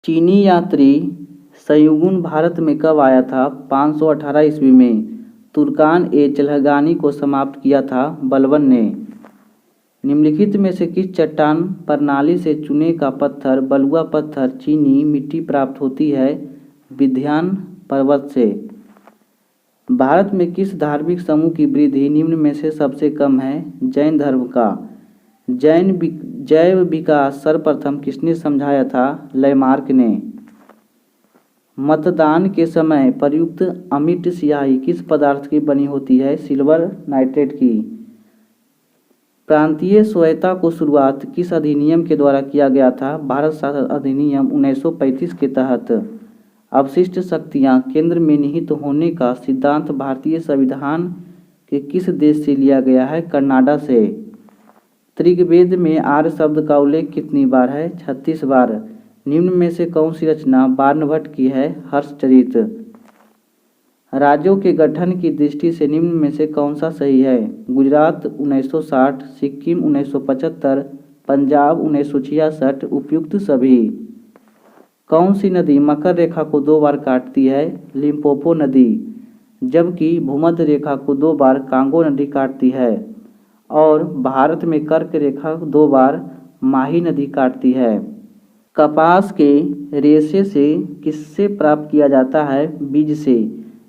चीनी यात्री शयगुन भारत में कब आया था? 518 ईस्वी में। तुर्कान ए चल्हगानी को समाप्त किया था बलबन ने। निम्नलिखित में से किस चट्टान प्रणाली से चूने का पत्थर बलुआ पत्थर चीनी मिट्टी प्राप्त होती है? विंध्यान पर्वत से। भारत में किस धार्मिक समूह की वृद्धि निम्न में से सबसे कम है? जैन धर्म का। जैव विकास सर्वप्रथम किसने समझाया था? लैमार्क ने। मतदान के समय प्रयुक्त अमिट स्याही किस पदार्थ की बनी होती है? सिल्वर नाइट्रेट की। प्रांतीय स्वायत्तता को शुरुआत किस अधिनियम के द्वारा किया गया था? भारत शासन अधिनियम 1935 के तहत। अवशिष्ट शक्तियाँ केंद्र में निहित होने का सिद्धांत भारतीय संविधान के किस देश से लिया गया है? कनाडा से। ऋग्वेद में आर्य शब्द का उल्लेख कितनी बार है? 36 बार। निम्न में से कौन सी रचना बार्नभट्ट की है? हर्षचरित। राज्यों के गठन की दृष्टि से निम्न में से कौन सा सही है? गुजरात 1960, सिक्किम 1975, पंजाब 1966, उपयुक्त सभी। कौन सी नदी मकर रेखा को 2 बार काटती है? लिम्पोपो नदी। जबकि भूमध्य रेखा को 2 बार कांगो नदी काटती है और भारत में कर्क रेखा 2 बार माही नदी काटती है। कपास के रेशे से किससे प्राप्त किया जाता है? बीज से।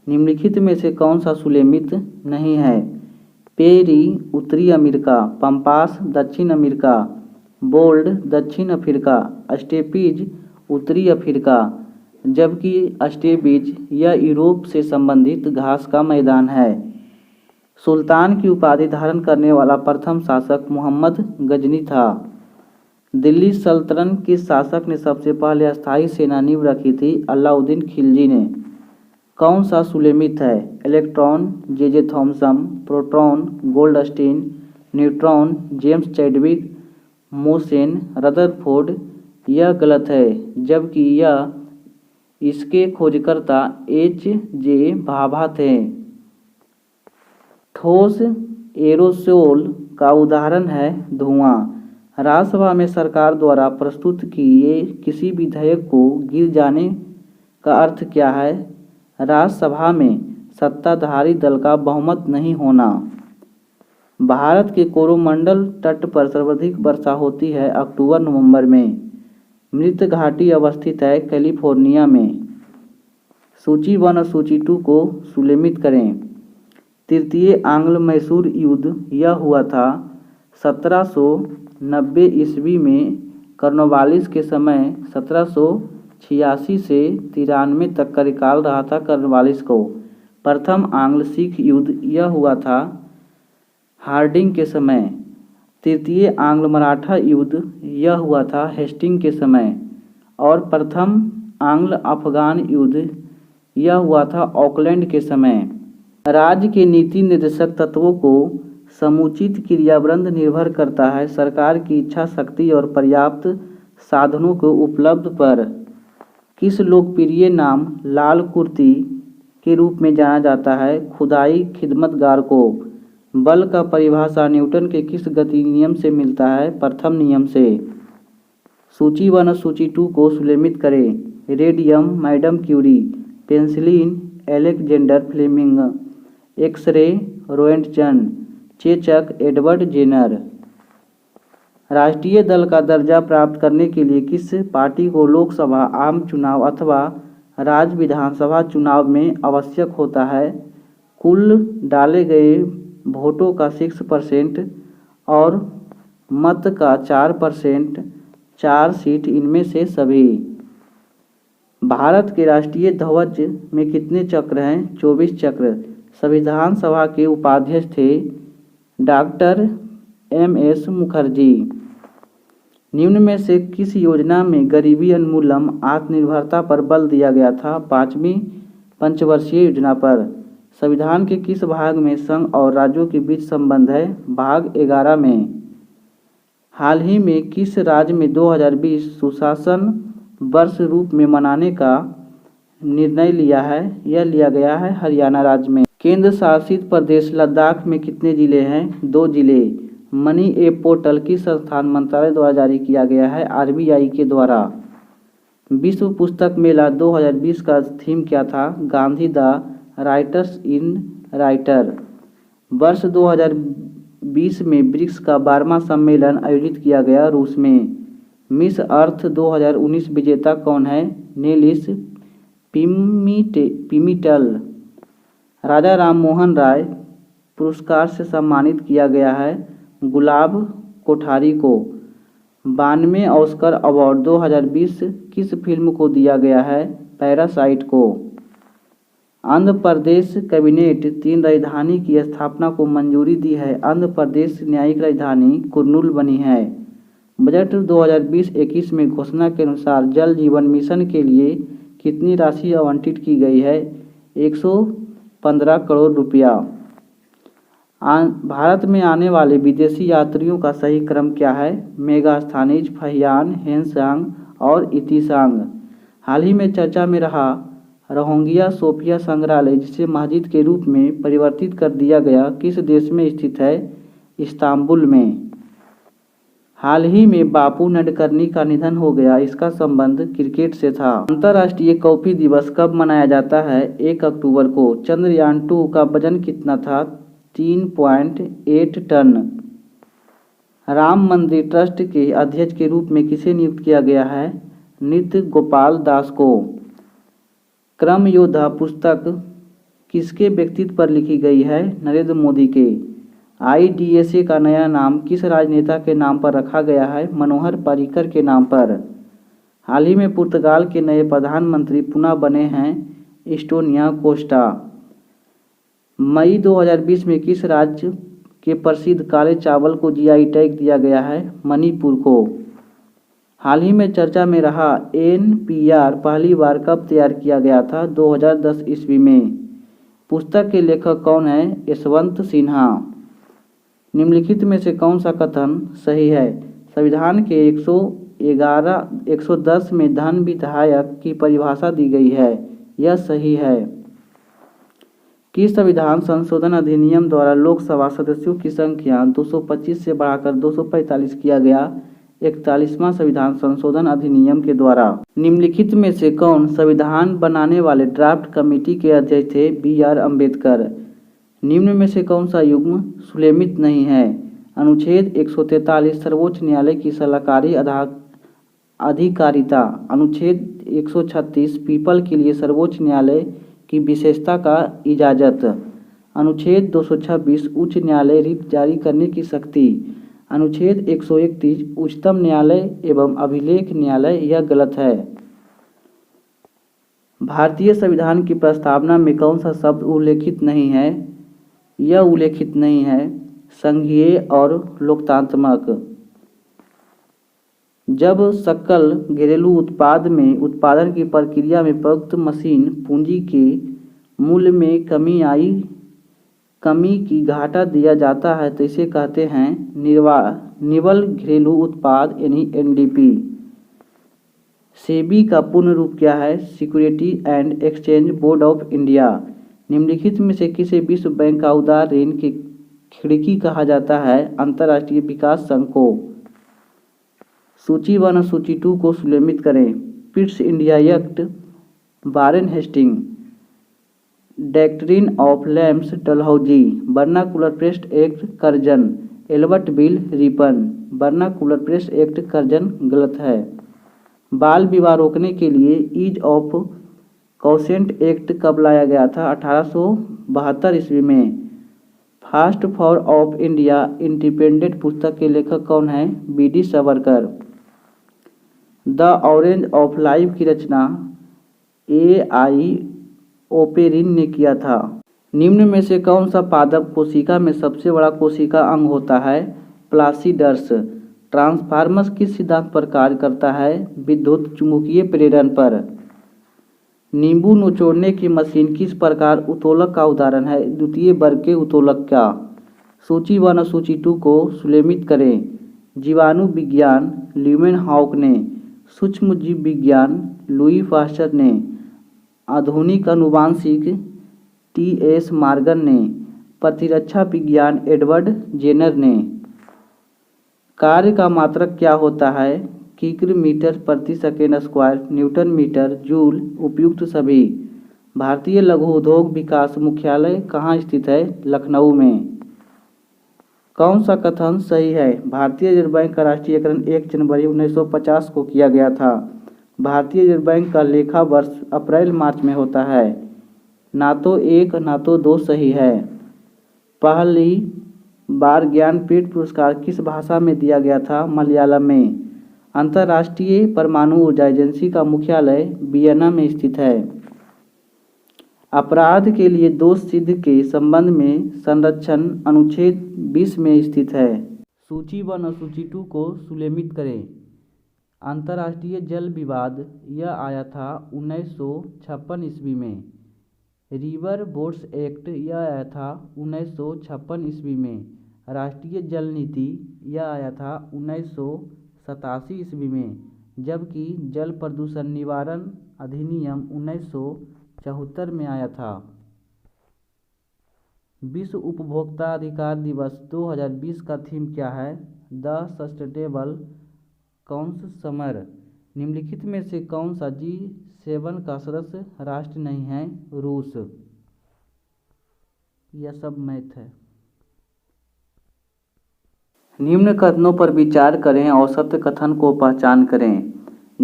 निम्नलिखित में से कौन सा सुलेमित नहीं है? पेरी उत्तरी अमेरिका, पंपास दक्षिण अमेरिका, बोल्ड दक्षिण अफ्रीका, स्टेपीज उत्तरी अफ्रीका। जबकि स्टेपीज यह यूरोप से संबंधित घास का मैदान है। सुल्तान की उपाधि धारण करने वाला प्रथम शासक मोहम्मद गजनी था। दिल्ली सल्तनत के शासक ने सबसे पहले अस्थायी सेना नींव रखी थी? अलाउद्दीन खिलजी ने। कौन सा सुलेमित है? Electron J Thomson, proton Goldstein, neutron James Chadwick, मोसेन रदरफोर्ड। यह गलत है, जबकि यह इसके खोजकर्ता H.J. भाभा थे। ठोस एरोसोल का उदाहरण है धुआं। राज्यसभा में सरकार द्वारा प्रस्तुत किए किसी विधेयक को गिर जाने का अर्थ क्या है? राज्यसभा में सत्ताधारी दल का बहुमत नहीं होना। भारत के कोरोमंडल तट पर सर्वाधिक वर्षा होती है अक्टूबर-नवंबर में। मृत घाटी अवस्थित है कैलिफोर्निया में। सूची 1 और सूची 2 को सुलेमित करें। तृतीय आंग्ल मैसूर युद्ध यह हुआ था 1790 ईस्वी में। कॉर्नवालिस के समय 1786 से 93 तक कार्यकाल रहा था कॉर्नवालिस को। प्रथम आंग्ल सिख युद्ध यह हुआ था हार्डिंग के समय। तृतीय आंग्ल मराठा युद्ध यह हुआ था हेस्टिंग के समय। और प्रथम आंग्ल अफगान युद्ध यह हुआ था ऑकलैंड के समय। राज्य के नीति निर्देशक तत्वों को समुचित क्रियावृंद निर्भर करता है सरकार की इच्छा शक्ति और पर्याप्त साधनों के उपलब्ध पर। किस लोकप्रिय नाम लाल कुर्ती के रूप में जाना जाता है? खुदाई खिदमतगार को। बल का परिभाषा न्यूटन के किस गति नियम से मिलता है? प्रथम नियम से। सूची 1 और सूची 2 को सुलेमित करें। Radium madam Curie, penicillin Alexander Fleming, x ray Roentgen, चेचक एडवर्ड जेनर। राष्ट्रीय दल का दर्जा प्राप्त करने के लिए किस पार्टी को लोकसभा आम चुनाव अथवा राज्य विधानसभा चुनाव में आवश्यक होता है? कुल डाले गए वोटों का 6% और मत का 4%। 4 सीट इनमें से सभी। भारत के राष्ट्रीय ध्वज में कितने चक्र हैं? 24 चक्र। संविधान सभा के उपाध्यक्ष थे डॉक्टर M.S. मुखर्जी। निम्न में से किस योजना में गरीबी उन्मूलन आत्मनिर्भरता पर बल दिया गया था? 5वीं पंचवर्षीय योजना पर। संविधान के किस भाग में संघ और राज्यों के बीच संबंध है? भाग 11 में। हाल ही में किस राज्य में 2020 सुशासन वर्ष रूप में मनाने का निर्णय लिया है? यह लिया गया है हरियाणा राज्य में। केंद्र शासित प्रदेश लद्दाख में कितने जिले हैं? 2 जिले। मनी ऐप पोर्टल किस संस्थान मंत्रालय द्वारा जारी किया गया है? RBI के द्वारा। विश्व पुस्तक मेला 2020 का थीम क्या था? Gandhi the writers in writer. वर्ष 2020 में ब्रिक्स का 12वां सम्मेलन आयोजित किया गया रूस में। मिस अर्थ 2019 विजेता कौन है? नेलिस पिमीटल। राजा राम मोहन राय पुरस्कार से सम्मानित किया गया है गुलाब कोठारी को। 92वें ऑस्कर अवार्ड 2020 किस फिल्म को दिया गया है? पैरासाइट को। आंध्र प्रदेश कैबिनेट 3 राजधानी की स्थापना को मंजूरी दी है। आंध्र प्रदेश न्यायिक राजधानी कुर्नूल बनी है। बजट 2020-21 में घोषणा के अनुसार जल जीवन मिशन के लिए कितनी राशि आवंटित की गई है? 115 करोड़ रुपया। भारत में आने वाले विदेशी यात्रियों का सही क्रम क्या है? मेगास्थानीज, फहियान, हेनसांग और इतिसांग। हाल ही में चर्चा में रहा रोहिंग्या सोफिया संग्रहालय, जिसे मस्जिद के रूप में परिवर्तित कर दिया गया, किस देश में स्थित है? इस्तांबुल में। हाल ही में बापू नडकर्णी का निधन हो गया, इसका संबंध क्रिकेट से था। अंतर्राष्ट्रीय कॉफी दिवस कब मनाया जाता है? 1 अक्टूबर को। चंद्रयान 2 का वजन कितना था? 3.8 टन। राम मंदिर ट्रस्ट के अध्यक्ष के रूप में किसे नियुक्त किया गया है? नृत्य गोपाल दास को। क्रम योद्धा पुस्तक किसके व्यक्तित्व पर लिखी गई है? नरेंद्र मोदी के। IDSA का नया नाम किस राजनेता के नाम पर रखा गया है? मनोहर पर्रिकर के नाम पर। हाल ही में पुर्तगाल के नए प्रधानमंत्री पुनः बने हैं एंटोनियो कोस्टा। मई 2020 में किस राज्य के प्रसिद्ध काले चावल को GI टैग दिया गया है? मणिपुर को। हाल ही में चर्चा में रहा NPR पहली बार कब तैयार किया गया था? 2010 ईस्वी में। पुस्तक के लेखक कौन है? यशवंत सिन्हा। निम्नलिखित में से कौन सा कथन सही है? संविधान के 110 में धन विधायक की परिभाषा दी गई है, यह सही है। किस संविधान संशोधन अधिनियम द्वारा लोकसभा सदस्यों की संख्या 225 से बढ़ाकर 245 किया गया? 41वां संविधान संशोधन अधिनियम के द्वारा। निम्नलिखित में से कौन संविधान बनाने वाले ड्राफ्ट कमेटी के अध्यक्ष थे? BR अम्बेडकर। निम्न में से कौन सा युग्म सुलेमित नहीं है? अनुच्छेद 143 सर्वोच्च न्यायालय की सलाहकारी अधिकारिता। अनुच्छेद 136 पीपल के लिए सर्वोच्च न्यायालय की विशेषता का इजाजत। अनुच्छेद 226 उच्च न्यायालय रिट जारी करने की शक्ति। अनुच्छेद 131 उच्चतम न्यायालय एवं अभिलेख न्यायालय, यह गलत है। भारतीय संविधान की प्रस्तावना में कौन सा शब्द उल्लेखित नहीं है? यह उल्लेखित नहीं है संघीय और लोकतांत्रिक। जब सकल घरेलू उत्पाद में उत्पादन की प्रक्रिया में प्रयुक्त मशीन पूंजी के मूल्य में कमी की घाटा दिया जाता है तो इसे कहते हैं निवल घरेलू उत्पाद यानी NDP। सेबी का पूर्ण रूप क्या है? Security and exchange board of India. निम्नलिखित में से किसे विश्व बैंक का उदार ऋण की खिड़की कहा जाता है? अंतर्राष्ट्रीय विकास संघ को। सूची 1 और सूची 2 को सुलेमित करें। Pitt's India act, Warren Hasting, doctrine of lapse Dalhousie, vernacular press act Curzon, Ilbert bill Ripon. Vernacular press act Curzon गलत है। बाल विवाह रोकने के लिए ईज ऑफ कॉन्सेंट एक्ट कब लाया गया था? 1872 ईस्वी में। Fast for of India independent पुस्तक के लेखक कौन है? BD Savarkar. The orange of life की रचना AI ओपेरिन ने किया था। निम्न में से कौन सा पादप कोशिका में सबसे बड़ा कोशिका अंग होता है? प्लासिडर्स। ट्रांसफार्मस किस सिद्धांत पर कार्य करता है? विद्युत चुंबकीय प्रेरण पर। नींबू निचोड़ने की मशीन किस प्रकार उत्तोलक का उदाहरण है? द्वितीय वर्ग के उत्तोलक का। सूची 1 और सूची 2 को सुलेमित करें। जीवाणु विज्ञान ल्यूमेनहॉक ने, सूक्ष्म जीव विज्ञान लुई पास्चर ने, आधुनिक आनुवांशिक टी.एस. मॉर्गन ने, प्रतिरक्षा विज्ञान एडवर्ड जेनर ने। कार्य का मात्रक क्या होता है? किग्रा मीटर प्रति second square, newton metre, joule. उपयुक्त सभी। भारतीय लघु उद्योग विकास मुख्यालय कहाँ स्थित है? लखनऊ में। कौन सा कथन सही है? भारतीय रिजर्व बैंक का राष्ट्रीयकरण 1 जनवरी 1950 को किया गया था। भारतीय रिजर्व बैंक का लेखा वर्ष अप्रैल मार्च में होता है। ना तो 1 ना तो 2 सही है। पहली बार ज्ञानपीठ पुरस्कार किस भाषा में दिया गया था? मलयालम में। अंतर्राष्ट्रीय परमाणु ऊर्जा एजेंसी का मुख्यालय वियना में स्थित है। अपराध के लिए दोष सिद्ध के संबंध में संरक्षण अनुच्छेद 20 में स्थित है। सूची 1 और सूची 2 को सुलेखित करें। अंतर्राष्ट्रीय जल विवाद यह आया था 1956 ईस्वी में। रिवर बोट्स एक्ट यह आया था 1956 ईस्वी में। राष्ट्रीय जल नीति यह आया था 1987 ईस्वी में, जबकि जल प्रदूषण निवारण अधिनियम 1974 में आया था। विश्व उपभोक्ता अधिकार दिवस 2020 का थीम क्या है? The sustainable consumer. निम्नलिखित में से कौन सा G7 का सदस्य राष्ट्र नहीं है? रूस। यह सब मैथ है। निम्न कथनों पर विचार करें और सत्य कथन को पहचान करें।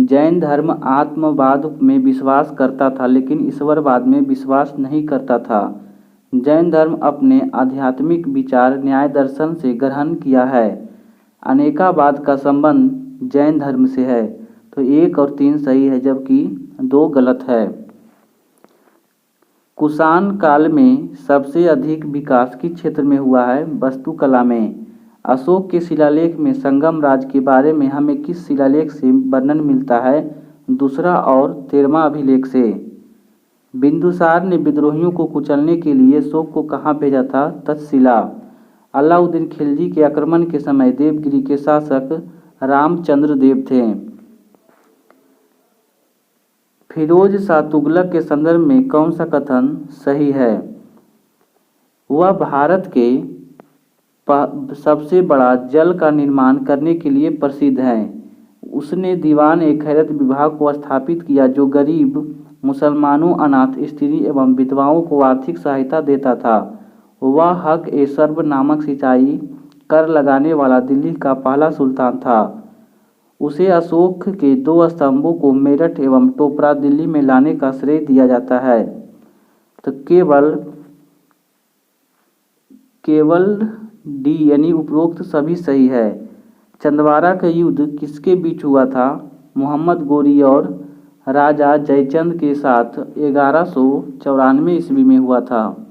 जैन धर्म आत्मवाद में विश्वास करता था लेकिन ईश्वरवाद में विश्वास नहीं करता था। जैन धर्म अपने आध्यात्मिक विचार न्याय दर्शन से ग्रहण किया है। अनेकावाद का संबंध जैन धर्म से है, तो 1 और 3 सही है जबकि 2 गलत है। कुषाण काल में सबसे अधिक विकास किस क्षेत्र में हुआ है? वास्तुकला में। अशोक के शिलालेख में संगम राज के बारे में हमें किस शिलालेख से वर्णन मिलता है? दूसरा और 13वां अभिलेख से। बिंदुसार ने विद्रोहियों को कुचलने के लिए अशोक को कहाँ भेजा था? तक्षशिला। अलाउद्दीन खिलजी के आक्रमण के समय देवगिरी के शासक रामचंद्र देव थे। फिरोज शाह तुगलक के संदर्भ में कौन सा कथन सही है? वह भारत के सबसे बड़ा जल का निर्माण करने के लिए प्रसिद्ध है। उसने दीवान-ए-खैरत विभाग को स्थापित किया जो गरीब मुसलमानों, अनाथ स्त्री एवं विधवाओं को आर्थिक सहायता देता था। वह हक-ए-शर्ब नामक सिंचाई कर लगाने वाला दिल्ली का पहला सुल्तान था। उसे अशोक के 2 स्तंभों को मेरठ एवं टोपरा दिल्ली में लाने का श्रेय दिया जाता है। तो केवल डी यानी उपरोक्त सभी सही है। चंदवारा का युद्ध किसके बीच हुआ था? मोहम्मद गोरी और राजा जयचंद के साथ 1194 ईस्वी में हुआ था।